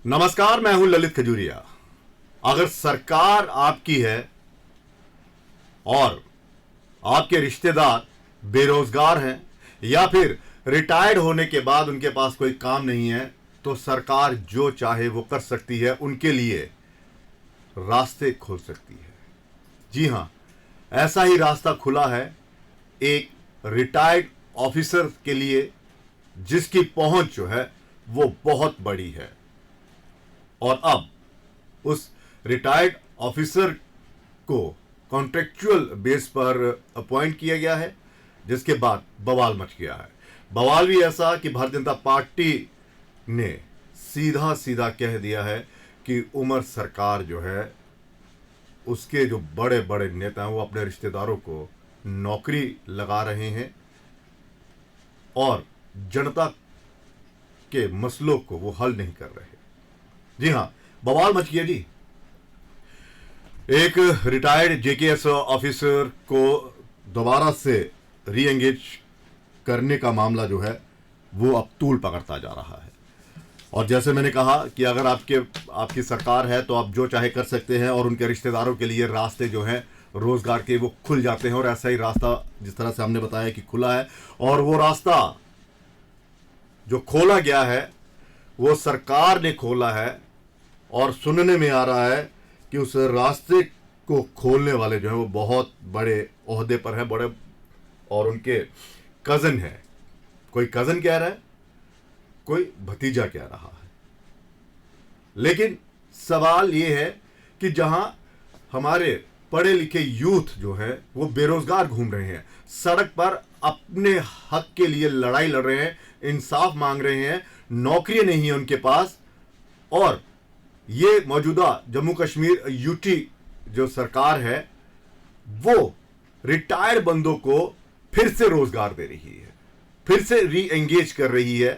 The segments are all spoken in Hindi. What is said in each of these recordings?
नमस्कार, मैं हूं ललित खजूरिया। अगर सरकार आपकी है और आपके रिश्तेदार बेरोजगार हैं या फिर रिटायर्ड होने के बाद उनके पास कोई काम नहीं है, तो सरकार जो चाहे वो कर सकती है, उनके लिए रास्ते खोल सकती है। जी हां, ऐसा ही रास्ता खुला है एक रिटायर्ड ऑफिसर के लिए, जिसकी पहुंच जो है वो बहुत बड़ी है। और अब उस रिटायर्ड ऑफिसर को कॉन्ट्रेक्चुअल बेस पर अपॉइंट किया गया है, जिसके बाद बवाल मच गया है। बवाल भी ऐसा कि भारतीय जनता पार्टी ने सीधा सीधा कह दिया है कि उमर सरकार जो है, उसके जो बड़े बड़े नेता हैं वो अपने रिश्तेदारों को नौकरी लगा रहे हैं और जनता के मसलों को वो हल नहीं कर रहे। जी हां, बवाल मच गया जी। एक रिटायर्ड जेकेएस ऑफिसर को दोबारा से री एंगेज करने का मामला जो है वो अब तूल पकड़ता जा रहा है। और जैसे मैंने कहा कि अगर आपकी सरकार है तो आप जो चाहे कर सकते हैं, और उनके रिश्तेदारों के लिए रास्ते जो हैं रोजगार के वो खुल जाते हैं। और ऐसा ही रास्ता जिस तरह से हमने बताया कि खुला है, और वो रास्ता जो खोला गया है वो सरकार ने खोला है। और सुनने में आ रहा है कि उस रास्ते को खोलने वाले जो है वो बहुत बड़े ओहदे पर है, बड़े, और उनके कजन है। कोई कजन कह रहा है, कोई भतीजा कह रहा है। लेकिन सवाल ये है कि जहां हमारे पढ़े लिखे यूथ जो है वो बेरोजगार घूम रहे हैं, सड़क पर अपने हक के लिए लड़ाई लड़ रहे हैं, इंसाफ मांग रहे हैं, नौकरी नहीं है उनके पास, और ये मौजूदा जम्मू कश्मीर यूटी जो सरकार है वो रिटायर्ड बंदों को फिर से रोजगार दे रही है, फिर से री एंगेज कर रही है।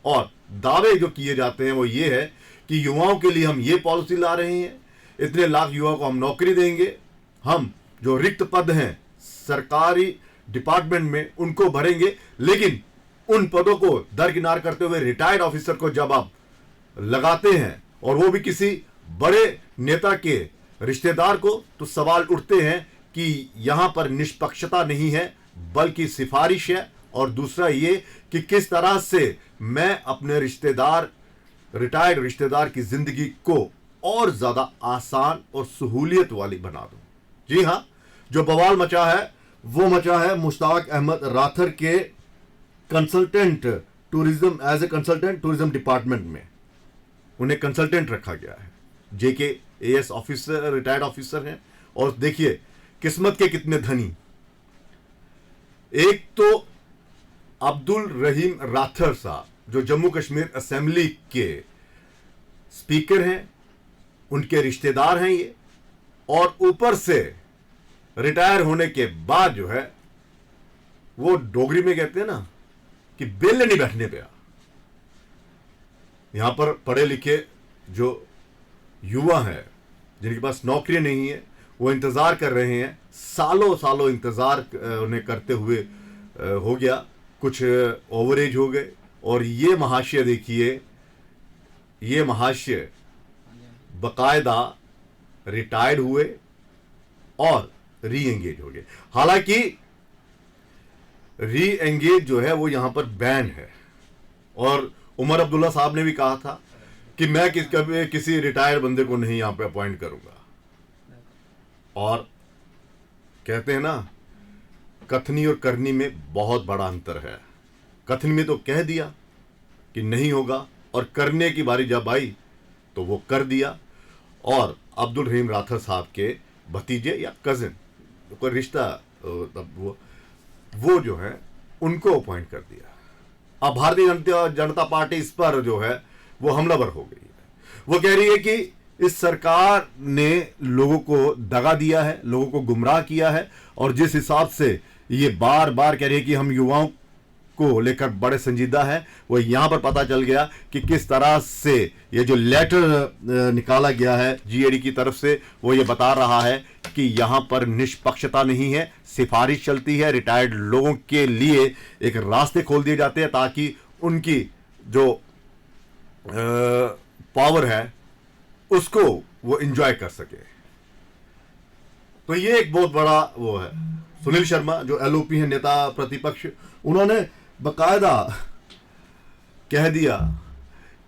और दावे जो किए जाते हैं वो ये है कि युवाओं के लिए हम ये पॉलिसी ला रहे हैं, इतने लाख युवाओं को हम नौकरी देंगे, हम जो रिक्त पद हैं सरकारी डिपार्टमेंट में उनको भरेंगे। लेकिन उन पदों को दरकिनार करते हुए रिटायर्ड ऑफिसर को जब आप लगाते हैं, और वो भी किसी बड़े नेता के रिश्तेदार को, तो सवाल उठते हैं कि यहां पर निष्पक्षता नहीं है बल्कि सिफारिश है। और दूसरा ये कि किस तरह से मैं अपने रिटायर्ड रिश्तेदार की जिंदगी को और ज्यादा आसान और सहूलियत वाली बना दूं। जी हां, जो बवाल मचा है वो मचा है मुश्ताक अहमद राथर के consultant tourism, as a consultant tourism department में उन्हें कंसल्टेंट रखा गया है। जेकेएएस ऑफिसर, रिटायर्ड ऑफिसर हैं। और देखिए किस्मत के कितने धनी। एक तो अब्दुल रहीम राथर साहब जो जम्मू कश्मीर असेंबली के स्पीकर हैं, उनके रिश्तेदार हैं ये, और ऊपर से रिटायर होने के बाद जो है वो डोगरी में कहते हैं ना कि बिल नहीं बैठने पे। यहां पर पढ़े लिखे जो युवा हैं जिनके पास नौकरी नहीं है, वो इंतजार कर रहे हैं, सालों सालों इंतजार उन्हें करते हुए हो गया, कुछ ओवरेज हो गए। और ये महाशय देखिए, ये महाशय बकायदा रिटायर्ड हुए और री एंगेज हो गए। हालांकि री एंगेज जो है वो यहां पर बैन है। और उमर अब्दुल्ला साहब ने भी कहा था कि मैं कभी किसी रिटायर्ड बंदे को नहीं यहां पे अपॉइंट करूंगा। और कहते हैं ना, कथनी और करनी में बहुत बड़ा अंतर है। कथनी में तो कह दिया कि नहीं होगा, और करने की बारी जब आई तो वो कर दिया। और अब्दुल रहीम राथर साहब के भतीजे या कजिन, कोई रिश्ता, तब वो जो है उनको अपॉइंट कर दिया। अब भारतीय जनता पार्टी इस पर जो है वो हमलावर हो गई है। वो कह रही है कि इस सरकार ने लोगों को दगा दिया है, लोगों को गुमराह किया है। और जिस हिसाब से ये बार बार कह रही है कि हम युवाओं को लेकर बड़े संजीदा है, वो यहां पर पता चल गया कि किस तरह से ये जो लेटर निकाला गया है जीएडी की तरफ से, वो ये बता रहा है कि यहां पर निष्पक्षता नहीं है, सिफारिश चलती है। रिटायर्ड लोगों के लिए एक रास्ते खोल दिए जाते हैं ताकि उनकी जो पावर है उसको वो एंजॉय कर सके। तो ये एक बहुत बड़ा वो है। सुनील शर्मा जो एलओपी है, नेता प्रतिपक्ष, उन्होंने बकायदा कह दिया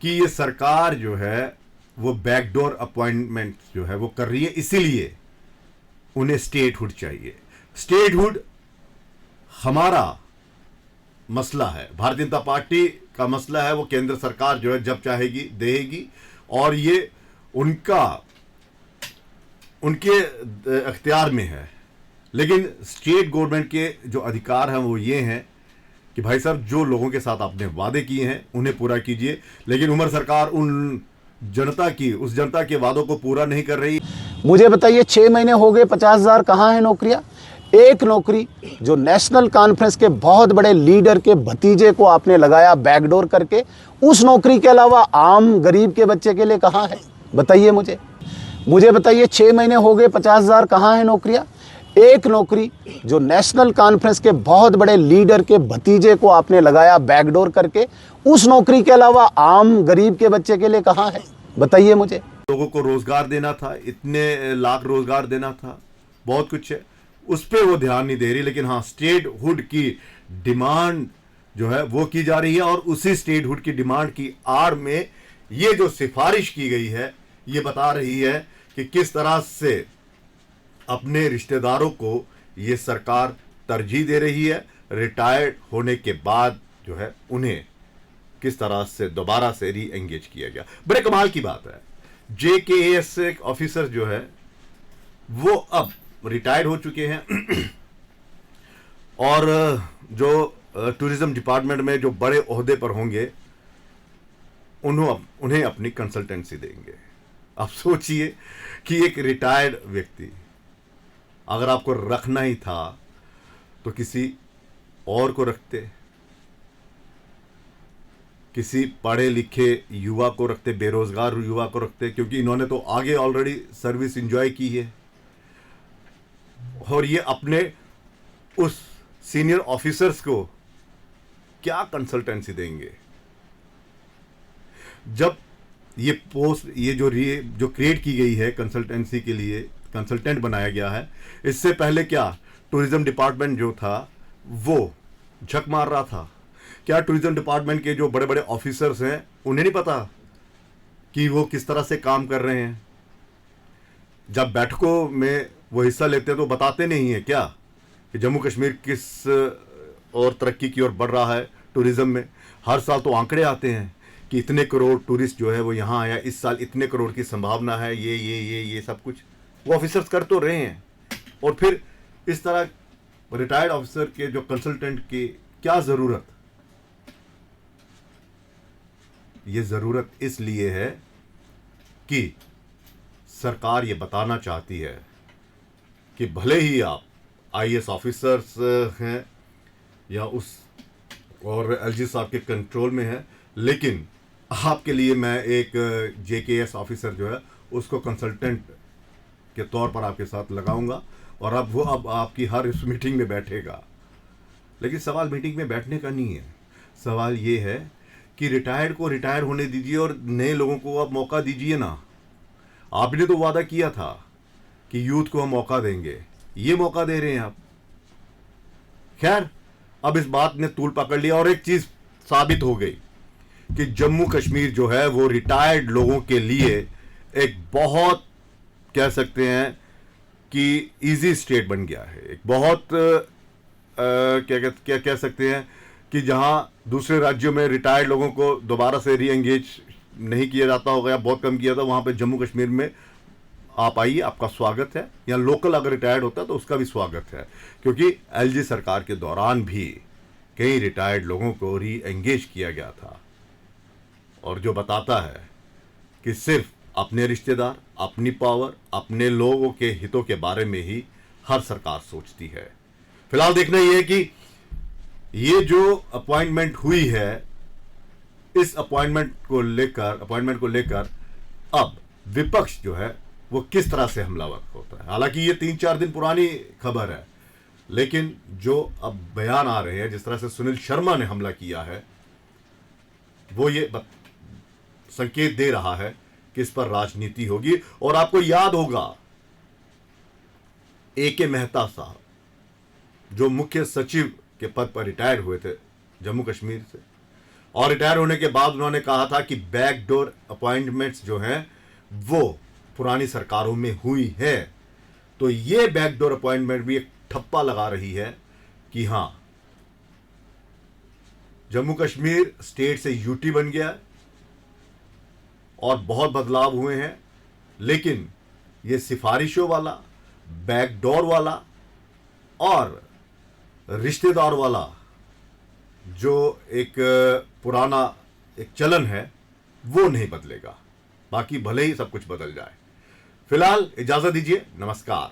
कि ये सरकार जो है वो बैकडोर अपॉइंटमेंट जो है वो कर रही है, इसीलिए उन्हें स्टेटहुड चाहिए। स्टेटहुड हमारा मसला है, भारतीय जनता पार्टी का मसला है। वो केंद्र सरकार जो है जब चाहेगी देगी, और ये उनके अख्तियार में है। लेकिन स्टेट गवर्नमेंट के जो अधिकार हैं वो ये हैं कि भाई साहब, जो लोगों के साथ आपने वादे किए हैं उन्हें पूरा कीजिए। लेकिन उमर सरकार उस जनता के वादों को पूरा नहीं कर रही। मुझे बताइए, 6 महीने हो गए, 50,000 कहाँ है नौकरियां? एक नौकरी जो नेशनल कॉन्फ्रेंस के बहुत बड़े लीडर के भतीजे को आपने लगाया बैकडोर करके, उस नौकरी के अलावा आम गरीब के बच्चे के लिए कहाँ है? बताइए मुझे बताइए, 6 महीने हो गए, 50,000 कहाँ है नौकरियां? एक नौकरी जो नेशनल कॉन्फ्रेंस के बहुत बड़े लीडर के भतीजे को आपने लगाया बैकडोर करके, उस नौकरी के अलावा आम गरीब के बच्चे के लिए कहाँ है? बताइए मुझे। लोगों को रोजगार देना था, इतने लाख रोजगार देना था, बहुत कुछ है, उस पर वो ध्यान नहीं दे रही। लेकिन हाँ, स्टेटहुड की डिमांड जो है वो की जा रही है, और उसी स्टेटहुड की डिमांड की आड़ में ये जो सिफारिश की गई है ये बता रही है कि किस तरह से अपने रिश्तेदारों को ये सरकार तरजीह दे रही है। रिटायर्ड होने के बाद जो है उन्हें किस तरह से दोबारा से री एंगेज किया गया। बड़े कमाल की बात है, JKAS ऑफिसर जो है वो अब रिटायर्ड हो चुके हैं, और जो टूरिज्म डिपार्टमेंट में जो बड़े ओहदे पर होंगे उन्हें अपनी कंसल्टेंसी देंगे। आप सोचिए कि एक रिटायर्ड व्यक्ति, अगर आपको रखना ही था तो किसी और को रखते, किसी पढ़े लिखे युवा को रखते, बेरोजगार युवा को रखते, क्योंकि इन्होंने तो आगे ऑलरेडी सर्विस एंजॉय की है। और ये अपने उस सीनियर ऑफिसर्स को क्या कंसल्टेंसी देंगे? जब ये पोस्ट, ये जो क्रिएट की गई है कंसल्टेंसी के लिए, कंसल्टेंट बनाया गया है, इससे पहले क्या टूरिज्म डिपार्टमेंट जो था वो झक मार रहा था? क्या टूरिज्म डिपार्टमेंट के जो बड़े बड़े ऑफिसर्स हैं उन्हें नहीं पता कि वो किस तरह से काम कर रहे हैं? जब बैठकों में वो हिस्सा लेते हैं तो बताते नहीं है क्या कि जम्मू कश्मीर किस और तरक्की की ओर बढ़ रहा है टूरिज्म में? हर साल तो आंकड़े आते हैं कि इतने करोड़ टूरिस्ट जो है वो यहाँ आया, इस साल इतने करोड़ की संभावना है, ये सब कुछ वो ऑफिसर्स कर तो रहे हैं। और फिर इस तरह रिटायर्ड ऑफिसर के जो कंसल्टेंट की क्या ज़रूरत? ये ज़रूरत इसलिए है कि सरकार ये बताना चाहती है कि भले ही आप IAS ऑफिसर्स हैं या उस और LG साहब के कंट्रोल में है, लेकिन आपके लिए मैं एक JKAS ऑफिसर जो है उसको कंसल्टेंट के तौर पर आपके साथ लगाऊंगा, और अब वो आपकी हर इस मीटिंग में बैठेगा। लेकिन सवाल मीटिंग में बैठने का नहीं है, सवाल ये है कि रिटायर्ड को रिटायर होने दीजिए और नए लोगों को आप मौका दीजिए ना। आपने तो वादा किया था कि यूथ को हम मौका देंगे, ये मौका दे रहे हैं आप। खैर, अब इस बात ने तूल पकड़ लिया, और एक चीज साबित हो गई कि जम्मू कश्मीर जो है वो रिटायर्ड लोगों के लिए एक बहुत, कह सकते हैं कि इजी स्टेट बन गया है। एक बहुत क्या कह सकते हैं कि जहां दूसरे राज्यों में रिटायर्ड लोगों को दोबारा से री एंगेज नहीं किया जाता होगा या बहुत कम किया था, वहां पे जम्मू कश्मीर में आप आइए, आपका स्वागत है। या लोकल अगर रिटायर्ड होता है तो उसका भी स्वागत है, क्योंकि LG सरकार के दौरान भी कई रिटायर्ड लोगों को री एंगेज किया गया था। और जो बताता है कि सिर्फ अपने रिश्तेदार, अपनी पावर, अपने लोगों के हितों के बारे में ही हर सरकार सोचती है। फिलहाल देखना यह है कि ये जो अपॉइंटमेंट हुई है, इस अपॉइंटमेंट को लेकर अब विपक्ष जो है वो किस तरह से हमलावर होता है। हालांकि ये 3-4 दिन पुरानी खबर है, लेकिन जो अब बयान आ रहे हैं, जिस तरह से सुनील शर्मा ने हमला किया है, वो ये संकेत दे रहा है किस पर राजनीति होगी। और आपको याद होगा AK मेहता साहब जो मुख्य सचिव के पद पर रिटायर हुए थे जम्मू कश्मीर से, और रिटायर होने के बाद उन्होंने कहा था कि बैकडोर अपॉइंटमेंट्स जो हैं वो पुरानी सरकारों में हुई है। तो ये बैकडोर अपॉइंटमेंट भी एक ठप्पा लगा रही है कि हां, जम्मू कश्मीर स्टेट से यूटी बन गया और बहुत बदलाव हुए हैं, लेकिन ये सिफारिशों वाला, बैकडोर वाला और रिश्तेदार वाला जो एक पुराना एक चलन है वो नहीं बदलेगा। बाकी भले ही सब कुछ बदल जाए। फिलहाल इजाजत दीजिए, नमस्कार।